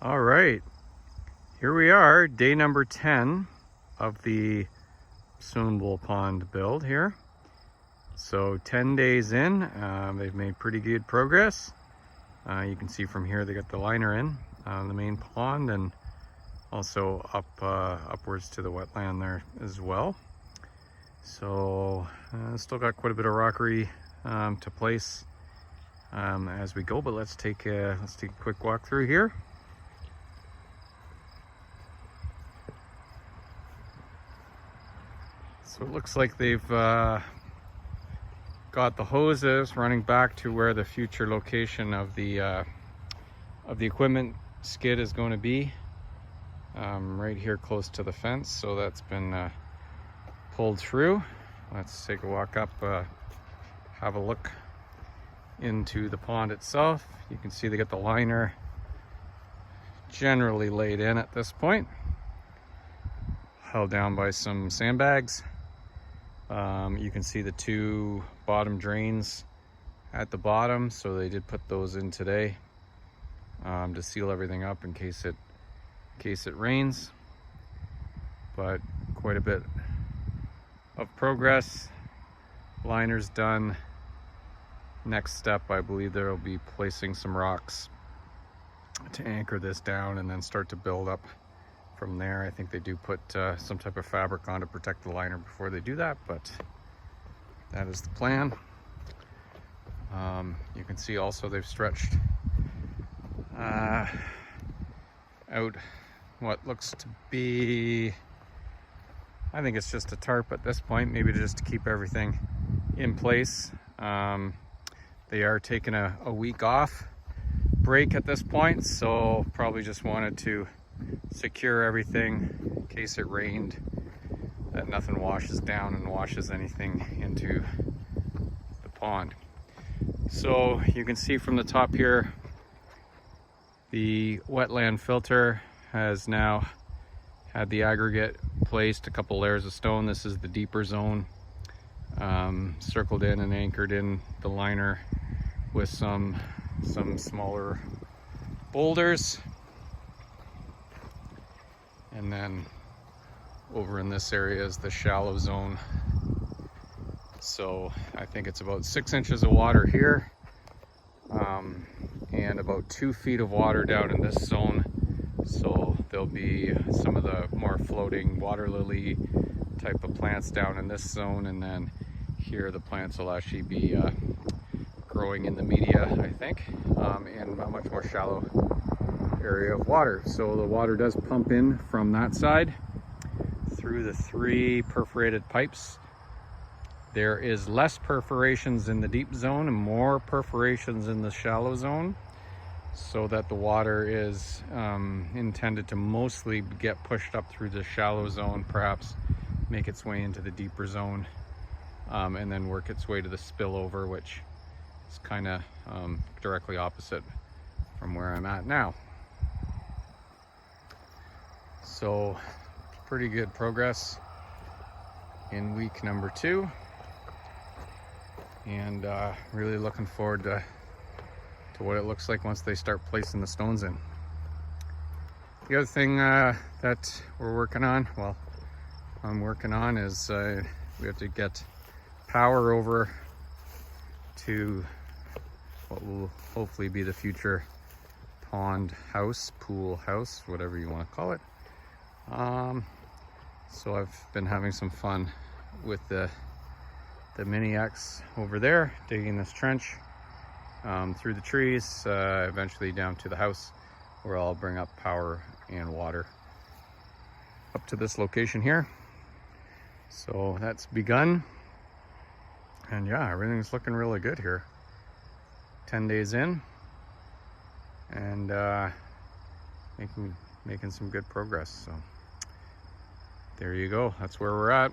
All right, here we are, day number 10 of the swimmable pond build here. So 10 days in, they've made pretty good progress. You can see from here they got the liner in the main pond and also upwards to the wetland there as well. So still got quite a bit of rockery to place as we go, but let's take a quick walk through here. So it looks like they've got the hoses running back to where the future location of the equipment skid is going to be, right here close to the fence. So that's been pulled through. Let's take a walk up, have a look into the pond itself. You can see they got the liner generally laid in at this point, held down by some sandbags. You can see the two bottom drains at the bottom, so they did put those in today to seal everything up in case it rains. But quite a bit of progress. Liner's done. Next step, I believe there will be placing some rocks to anchor this down and then start to build up from there. I think they do put some type of fabric on to protect the liner before they do that, but that is the plan. You can see also they've stretched out what looks to be, I think it's just a tarp at this point, maybe just to keep everything in place. They are taking a week off break at this point, so probably just wanted to secure everything in case it rained, that nothing washes down and washes anything into the pond. So you can see from the top here, the wetland filter has now had the aggregate placed, a couple layers of stone. This is the deeper zone, circled in and anchored in the liner with some smaller boulders. And then over in this area is the shallow zone. So I think it's about 6 inches of water here, and about 2 feet of water down in this zone. So there'll be some of the more floating water lily type of plants down in this zone, and then here the plants will actually be growing in the media, I think, in a much more shallow area of water. So the water does pump in from that side through the 3 perforated pipes. There is less perforations in the deep zone and more perforations in the shallow zone, so that the water is intended to mostly get pushed up through the shallow zone, perhaps make its way into the deeper zone, and then work its way to the spillover, which is kind of directly opposite from where I'm at now. So pretty good progress in week number 2, and really looking forward to what it looks like once they start placing the stones in. The other thing that we're working on, well, I'm working on, is we have to get power over to what will hopefully be the future pond house, pool house, whatever you want to call it. So I've been having some fun with the Mini X over there, digging this trench through the trees, eventually down to the house, where I'll bring up power and water up to this location here. So that's begun, and yeah, everything's looking really good here. 10 days in, and making some good progress. So there you go, that's where we're at.